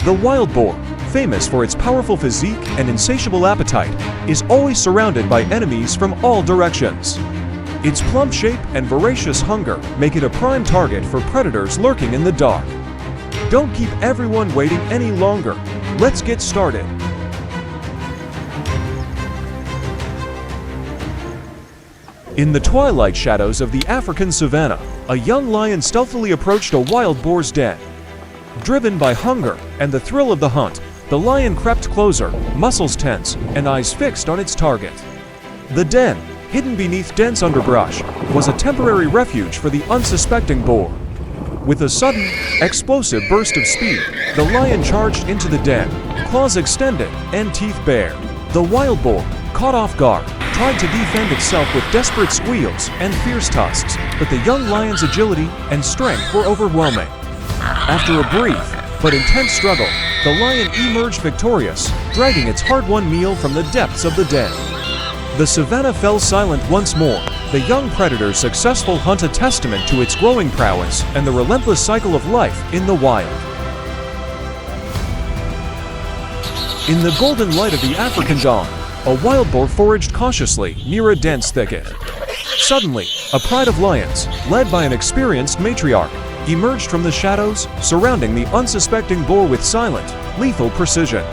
The wild boar, famous for its powerful physique and insatiable appetite, is always surrounded by enemies from all directions. Its plump shape and voracious hunger make it a prime target for predators lurking in the dark. Don't keep everyone waiting any longer. Let's get started. In the twilight shadows of the African savanna, a young lion stealthily approached a wild boar's den. Driven by hunger and the thrill of the hunt, the lion crept closer, muscles tense, and eyes fixed on its target. The den, hidden beneath dense underbrush, was a temporary refuge for the unsuspecting boar. With a sudden, explosive burst of speed, the lion charged into the den, claws extended and teeth bare. The wild boar, caught off guard, tried to defend itself with desperate squeals and fierce tusks, but the young lion's agility and strength were overwhelming. After a brief but intense struggle, the lion emerged victorious, dragging its hard-won meal from the depths of the den. The savanna fell silent once more, the young predator's successful hunt a testament to its growing prowess and the relentless cycle of life in the wild. In the golden light of the African dawn, a wild boar foraged cautiously near a dense thicket. Suddenly, a pride of lions, led by an experienced matriarch, emerged from the shadows, surrounding the unsuspecting boar with silent, lethal precision.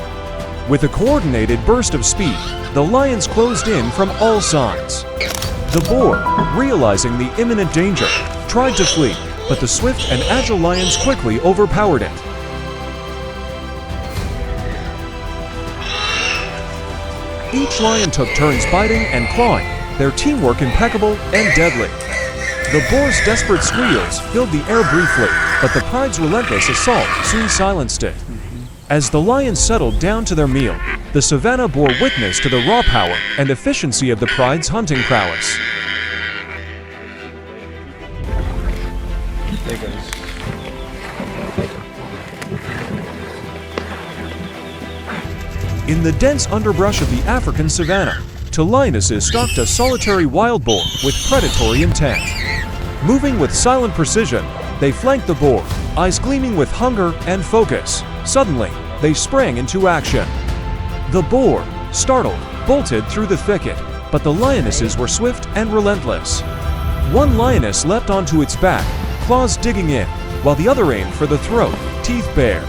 With a coordinated burst of speed, the lions closed in from all sides. The boar, realizing the imminent danger, tried to flee, but the swift and agile lions quickly overpowered it. Each lion took turns biting and clawing, their teamwork impeccable and deadly. The boar's desperate squeals filled the air briefly, but the pride's relentless assault soon silenced it. As the lions settled down to their meal, the savanna bore witness to the raw power and efficiency of the pride's hunting prowess. In the dense underbrush of the African savanna, two lionesses stalked a solitary wild boar with predatory intent. Moving with silent precision, they flanked the boar, eyes gleaming with hunger and focus. Suddenly, they sprang into action. The boar, startled, bolted through the thicket, but the lionesses were swift and relentless. One lioness leapt onto its back, claws digging in, while the other aimed for the throat, teeth bare.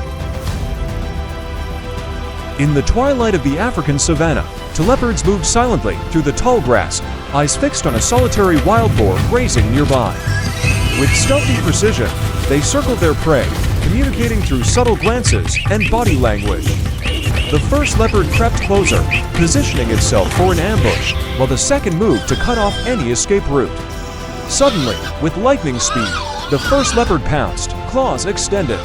In the twilight of the African savanna, two leopards moved silently through the tall grass, eyes fixed on a solitary wild boar grazing nearby. With stealthy precision, they circled their prey, communicating through subtle glances and body language. The first leopard crept closer, positioning itself for an ambush, while the second moved to cut off any escape route. Suddenly, with lightning speed, the first leopard pounced, claws extended.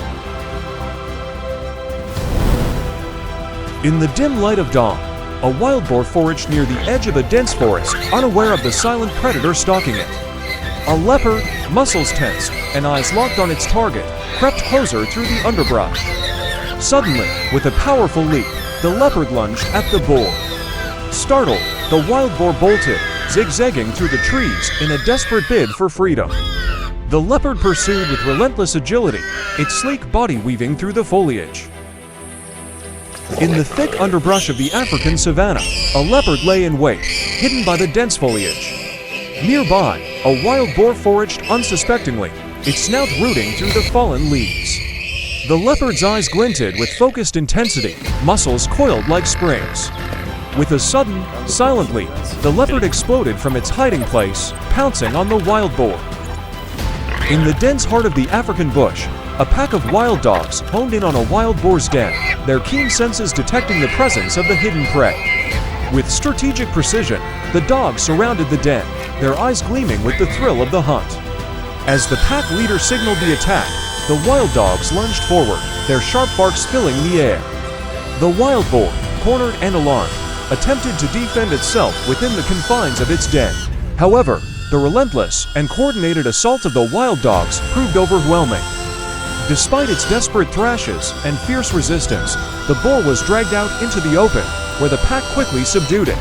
In the dim light of dawn, a wild boar foraged near the edge of a dense forest, unaware of the silent predator stalking it. A leopard, muscles tensed and eyes locked on its target, crept closer through the underbrush. Suddenly, with a powerful leap, the leopard lunged at the boar. Startled, the wild boar bolted, zigzagging through the trees in a desperate bid for freedom. The leopard pursued with relentless agility, its sleek body weaving through the foliage. In the thick underbrush of the African savanna, a leopard lay in wait, hidden by the dense foliage. Nearby, a wild boar foraged unsuspectingly, its snout rooting through the fallen leaves. The leopard's eyes glinted with focused intensity, muscles coiled like springs. With a sudden, silent leap, the leopard exploded from its hiding place, pouncing on the wild boar. In the dense heart of the African bush, a pack of wild dogs honed in on a wild boar's den, their keen senses detecting the presence of the hidden prey. With strategic precision, the dogs surrounded the den, their eyes gleaming with the thrill of the hunt. As the pack leader signaled the attack, the wild dogs lunged forward, their sharp barks filling the air. The wild boar, cornered and alarmed, attempted to defend itself within the confines of its den. However, the relentless and coordinated assault of the wild dogs proved overwhelming. Despite its desperate thrashes and fierce resistance, the boar was dragged out into the open, where the pack quickly subdued it.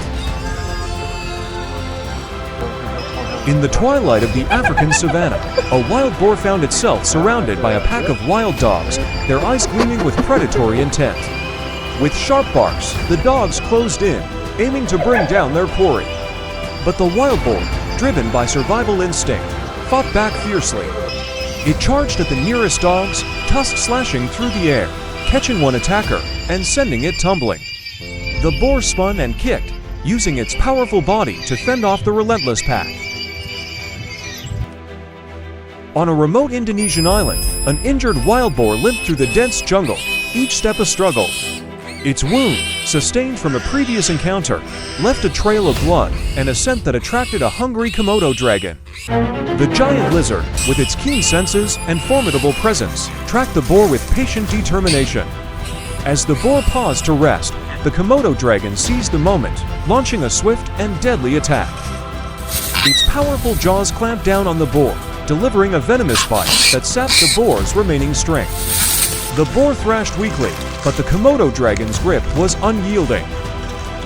In the twilight of the African savanna, a wild boar found itself surrounded by a pack of wild dogs, their eyes gleaming with predatory intent. With sharp barks, the dogs closed in, aiming to bring down their quarry. But the wild boar, driven by survival instinct, fought back fiercely. It charged at the nearest dogs, tusks slashing through the air, catching one attacker and sending it tumbling. The boar spun and kicked, using its powerful body to fend off the relentless pack. On a remote Indonesian island, an injured wild boar limped through the dense jungle, each step a struggle. Its wound, sustained from a previous encounter, left a trail of blood and a scent that attracted a hungry Komodo dragon. The giant lizard, with its keen senses and formidable presence, tracked the boar with patient determination. As the boar paused to rest, the Komodo dragon seized the moment, launching a swift and deadly attack. Its powerful jaws clamped down on the boar, delivering a venomous bite that sapped the boar's remaining strength. The boar thrashed weakly, but the Komodo dragon's grip was unyielding.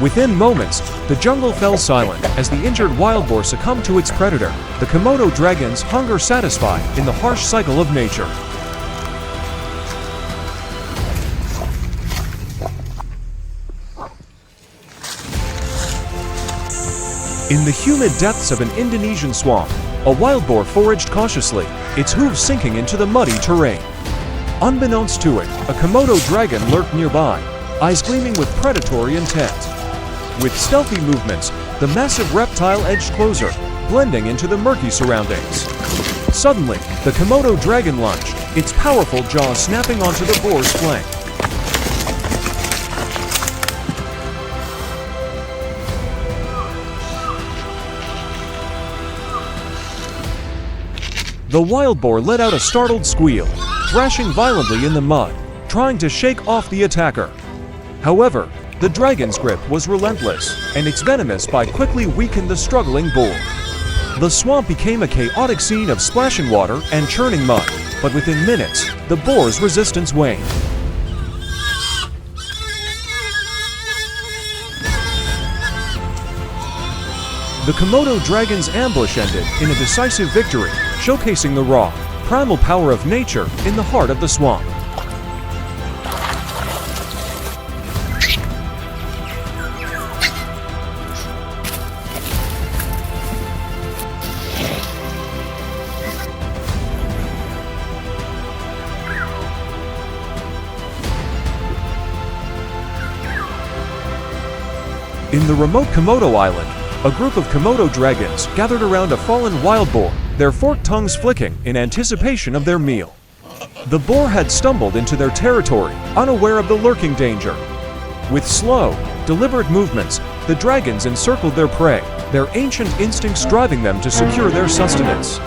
Within moments, the jungle fell silent as the injured wild boar succumbed to its predator, the Komodo dragon's hunger satisfied in the harsh cycle of nature. In the humid depths of an Indonesian swamp, a wild boar foraged cautiously, its hooves sinking into the muddy terrain. Unbeknownst to it, a Komodo dragon lurked nearby, eyes gleaming with predatory intent. With stealthy movements, the massive reptile edged closer, blending into the murky surroundings. Suddenly, the Komodo dragon lunged, its powerful jaws snapping onto the boar's flank. The wild boar let out a startled squeal, thrashing violently in the mud, trying to shake off the attacker. However, the dragon's grip was relentless, and its venomous bite quickly weakened the struggling boar. The swamp became a chaotic scene of splashing water and churning mud, but within minutes, the boar's resistance waned. The Komodo dragon's ambush ended in a decisive victory, showcasing the raw, primal power of nature in the heart of the swamp. In the remote Komodo Island, a group of Komodo dragons gathered around a fallen wild boar, their forked tongues flicking in anticipation of their meal. The boar had stumbled into their territory, unaware of the lurking danger. With slow, deliberate movements, the dragons encircled their prey, their ancient instincts driving them to secure their sustenance.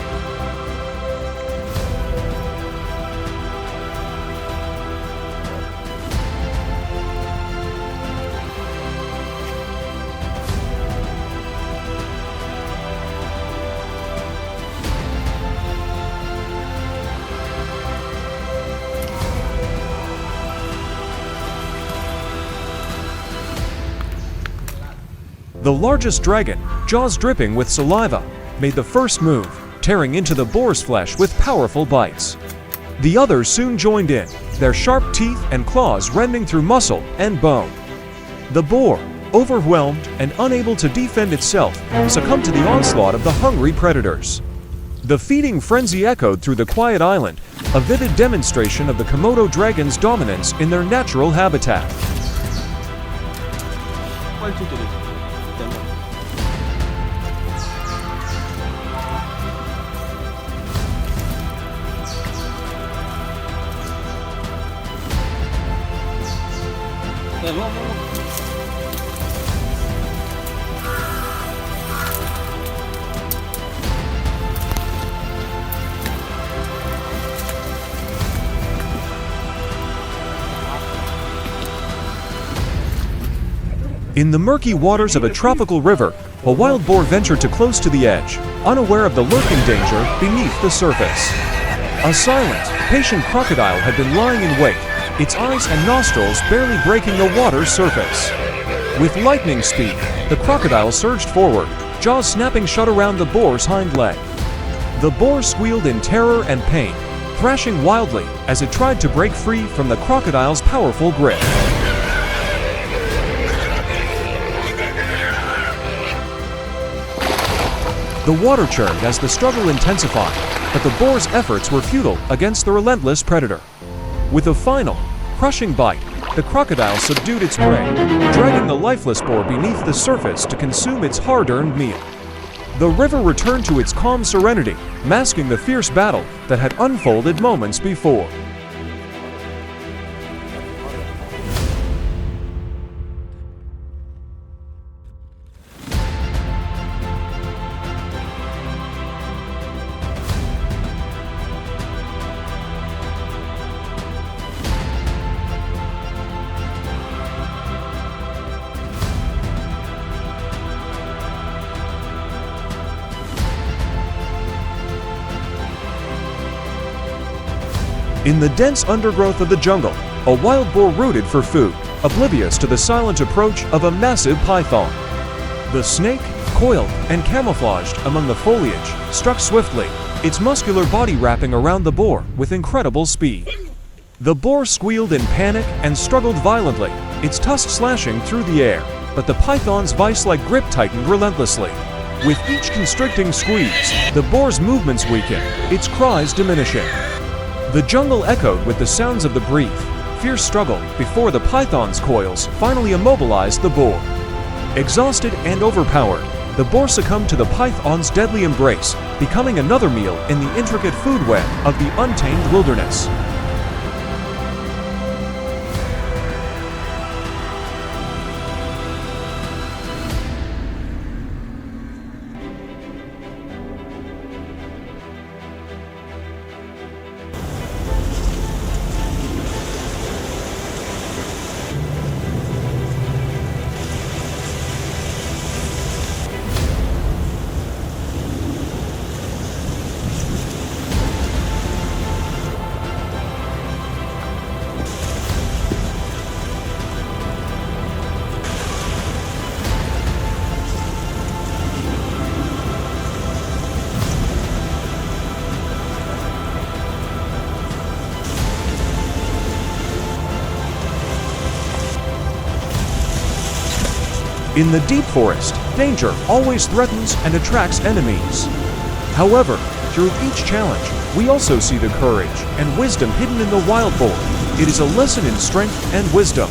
The largest dragon, jaws dripping with saliva, made the first move, tearing into the boar's flesh with powerful bites. The others soon joined in, their sharp teeth and claws rending through muscle and bone. The boar, overwhelmed and unable to defend itself, succumbed to the onslaught of the hungry predators. The feeding frenzy echoed through the quiet island, a vivid demonstration of the Komodo dragon's dominance in their natural habitat. In the murky waters of a tropical river, a wild boar ventured too close to the edge, unaware of the lurking danger beneath the surface. A silent, patient crocodile had been lying in wait, its eyes and nostrils barely breaking the water's surface. With lightning speed, the crocodile surged forward, jaws snapping shut around the boar's hind leg. The boar squealed in terror and pain, thrashing wildly as it tried to break free from the crocodile's powerful grip. The water churned as the struggle intensified, but the boar's efforts were futile against the relentless predator. With a final, crushing bite, the crocodile subdued its prey, dragging the lifeless boar beneath the surface to consume its hard-earned meal. The river returned to its calm serenity, masking the fierce battle that had unfolded moments before. In the dense undergrowth of the jungle, a wild boar rooted for food, oblivious to the silent approach of a massive python. The snake, coiled and camouflaged among the foliage, struck swiftly, its muscular body wrapping around the boar with incredible speed. The boar squealed in panic and struggled violently, its tusks slashing through the air, but the python's vice-like grip tightened relentlessly. With each constricting squeeze, the boar's movements weakened, its cries diminishing. The jungle echoed with the sounds of the brief, fierce struggle before the python's coils finally immobilized the boar. Exhausted and overpowered, the boar succumbed to the python's deadly embrace, becoming another meal in the intricate food web of the untamed wilderness. In the deep forest, danger always threatens and attracts enemies. However, through each challenge, we also see the courage and wisdom hidden in the wild boar. It is a lesson in strength and wisdom.